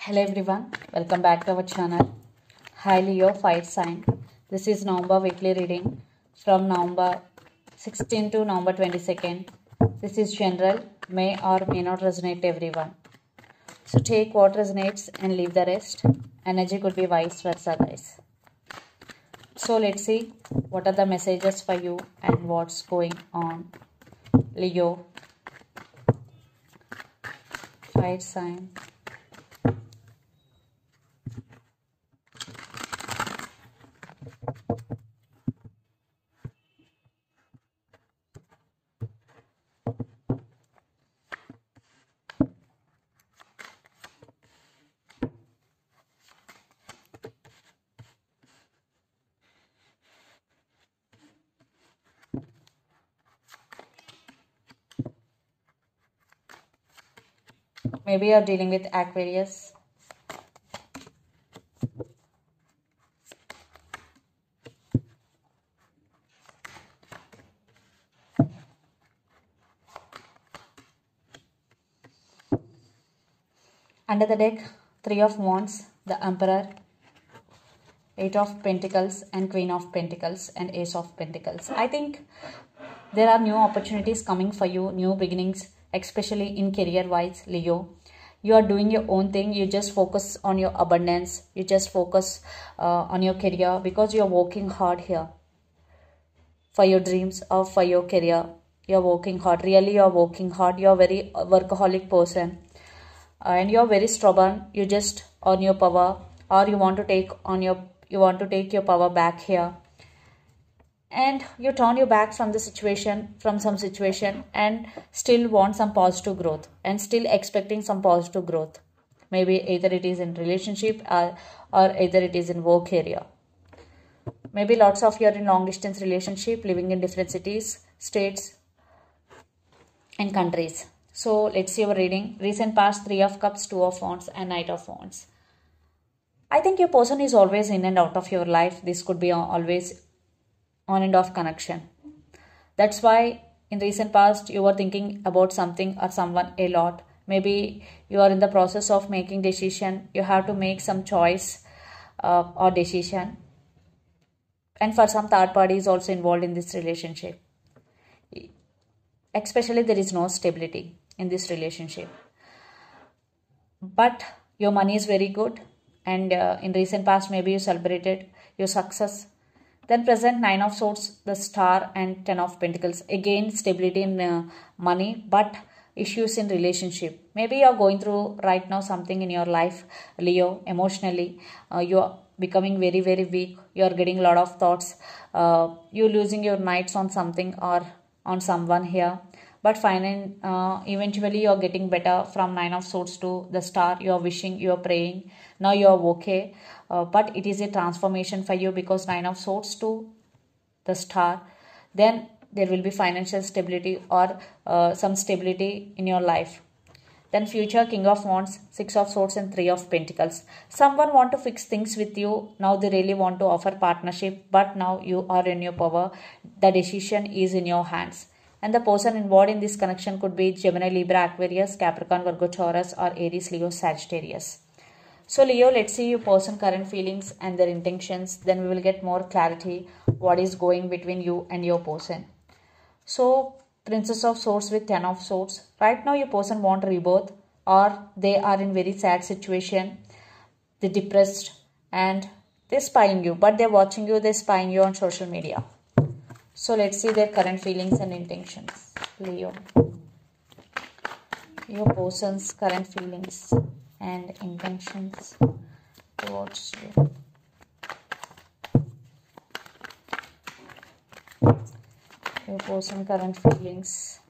Hello everyone, welcome back to our channel. Hi Leo, fire sign. This is November weekly reading from November 16 to November 22nd. This is general, may or may not resonate to everyone. So take what resonates and leave the rest. Energy could be vice versa, guys. So let's see what are the messages for you and what's going on. Leo, fire sign. Maybe you're dealing with Aquarius. Under the deck, Three of Wands, the Emperor, Eight of Pentacles and Queen of Pentacles and Ace of Pentacles. I think there are new opportunities coming for you, new beginnings, especially in career-wise, Leo. You are doing your own thing. You just focus on your abundance. You just focus on your career because you are working hard here for your dreams or for your career. You are working hard. Really, you are working hard. You are a very workaholic person. And you are very stubborn. You just on your power, or you want to take your power back here, and you turn your back from some situation, and still want some positive growth and still expecting some positive growth. Maybe either it is in relationship or either it is in work area. Maybe lots of you are in long distance relationship, living in different cities, states and countries. So let's see our reading. Recent past, Three of Cups, Two of Wands and Knight of Wands. I think your person is always in and out of your life. This could be always on and off connection. That's why in recent past you were thinking about something or someone a lot. Maybe you are in the process of making decision. You have to make some choice or decision. And for some, third party is also involved in this relationship. Especially there is no stability in this relationship. But your money is very good, and in recent past maybe you celebrated your success. Then present, Nine of Swords, the Star and Ten of Pentacles. Again, stability in money, but issues in relationship. Maybe you are going through right now something in your life, Leo, emotionally. You are becoming very, very weak. You are getting a lot of thoughts. You're losing your nights on something or on someone here. But finally, eventually you are getting better. From Nine of Swords to the Star, you are wishing, you are praying. Now you are okay. But it is a transformation for you, because Nine of Swords to the Star, then there will be financial stability or some stability in your life. Then future, King of Wands, Six of Swords and Three of Pentacles. Someone want to fix things with you. Now they really want to offer partnership, but now you are in your power. The decision is in your hands. And the person involved in this connection could be Gemini, Libra, Aquarius, Capricorn, Virgo, Taurus or Aries, Leo, Sagittarius. So Leo, let's see your person current feelings and their intentions. Then we will get more clarity what is going between you and your person. So Princess of Swords with Ten of Swords. Right now your person want rebirth, or they are in very sad situation. They're depressed and they're spying you, but they're watching you, they're spying you on social media. So let's see their current feelings and intentions. Leo, your person's current feelings and intentions towards you. Your person current feelings.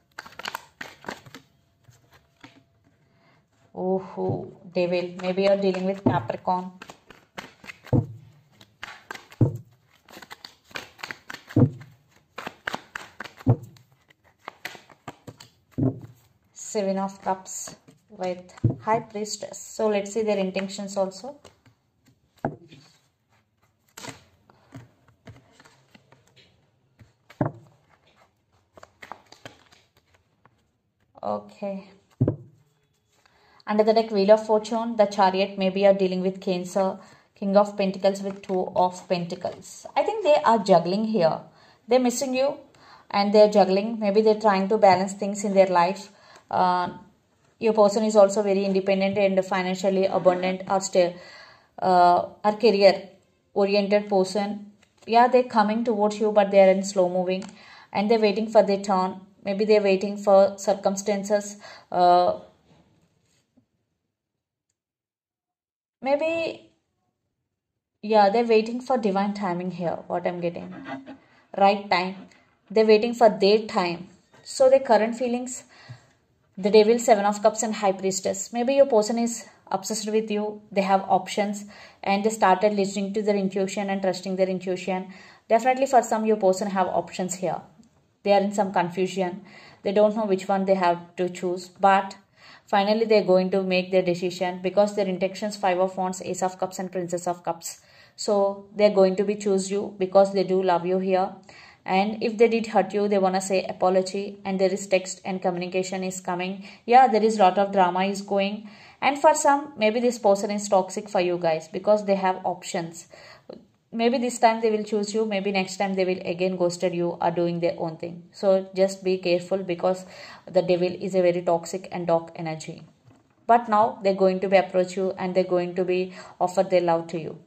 Oh, Devil. Maybe you're dealing with Capricorn. Seven of Cups with High Priestess. So let's see their intentions also. Okay. Under the deck, Wheel of Fortune, the Chariot. Maybe you're dealing with Cancer, King of Pentacles with Two of Pentacles. I think they are juggling here. They're missing you and they're juggling. Maybe they're trying to balance things in their life. Your person is also very independent and financially abundant or career oriented person. Yeah, they're coming towards you, but they're in slow moving and they're waiting for their turn. Maybe they're waiting for circumstances. Maybe, yeah, they're waiting for divine timing here. What I'm getting, right time. They're waiting for their time. So their current feelings, the Devil, Seven of Cups and High Priestess. Maybe your person is obsessed with you. They have options and they started listening to their intuition and trusting their intuition. Definitely for some, your person have options here. They are in some confusion. They don't know which one they have to choose. But finally, they're going to make their decision because their intentions, Five of Wands, Ace of Cups and Princess of Cups. So they're going to be choose you because they do love you here. And if they did hurt you, they want to say apology, and there is text and communication is coming. Yeah, there is a lot of drama is going. And for some, maybe this person is toxic for you guys because they have options. Maybe this time they will choose you. Maybe next time they will again ghosted you or doing their own thing. So just be careful because the Devil is a very toxic and dark energy. But now they're going to be approach you and they're going to be offer their love to you.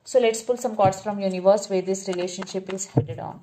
So let's pull some cards from universe where this relationship is headed on.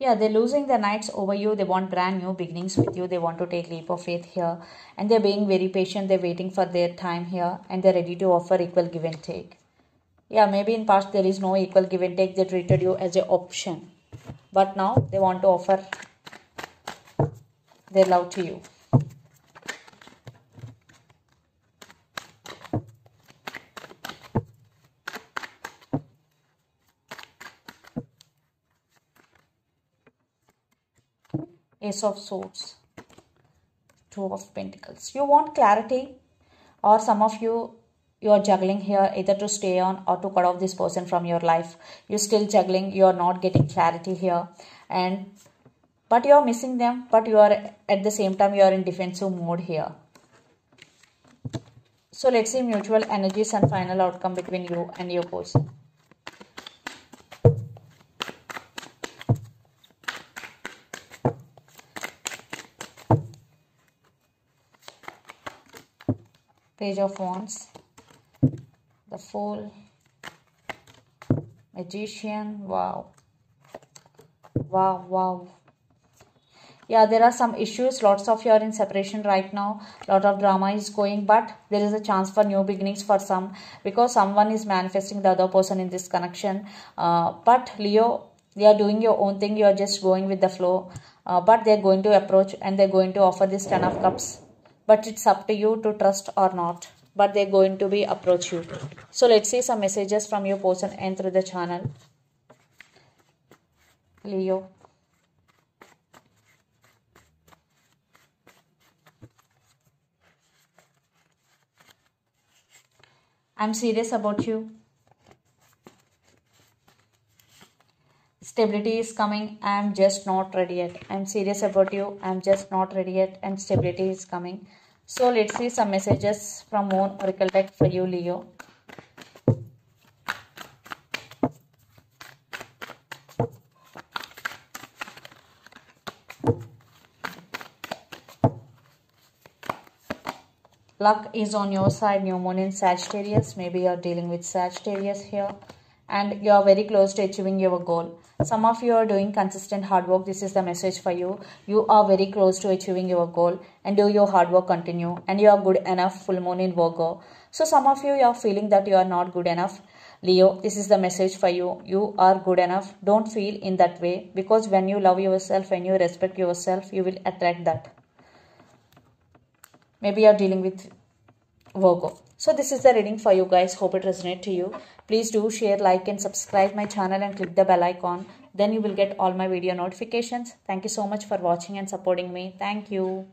Yeah, they're losing their nights over you. They want brand new beginnings with you. They want to take leap of faith here. And they're being very patient. They're waiting for their time here. And they're ready to offer equal give and take. Yeah, maybe in past there is no equal give and take. They treated you as an option. But now they want to offer their love to you. Ace of Swords, Two of Pentacles. You want clarity, or some of you are juggling here either to stay on or to cut off this person from your life. You're still juggling. You are not getting clarity here, but you are missing them. But you are at the same time you are in defensive mode here. So let's see mutual energies and final outcome between you and your person. Page of Wands, the Fool, Magician. Wow. Wow, wow. Yeah, there are some issues. Lots of you are in separation right now. Lot of drama is going, but there is a chance for new beginnings for some because someone is manifesting the other person in this connection. But Leo, you are doing your own thing. You are just going with the flow. But they're going to approach and they're going to offer this Ten of Cups. But it's up to you to trust or not. But they're going to be approach you. So let's see some messages from your person and through the channel. Leo. I'm serious about you. Stability is coming. I'm just not ready yet. I'm serious about you. I'm just not ready yet. And stability is coming. So let's see some messages from Moon Oracle deck for you, Leo. Luck is on your side. New Moon in Sagittarius. Maybe you're dealing with Sagittarius here. And you are very close to achieving your goal. Some of you are doing consistent hard work. This is the message for you. You are very close to achieving your goal. And do your hard work continue. And you are good enough. Full Moon in Virgo. So some of you are feeling that you are not good enough. Leo, this is the message for you. You are good enough. Don't feel in that way. Because when you love yourself, when you respect yourself, you will attract that. Maybe you are dealing with Virgo. So this is the reading for you guys. Hope it resonates to you. Please do share, like and subscribe my channel and click the bell icon. then you will get all my video notifications. Thank you so much for watching and supporting me. Thank you.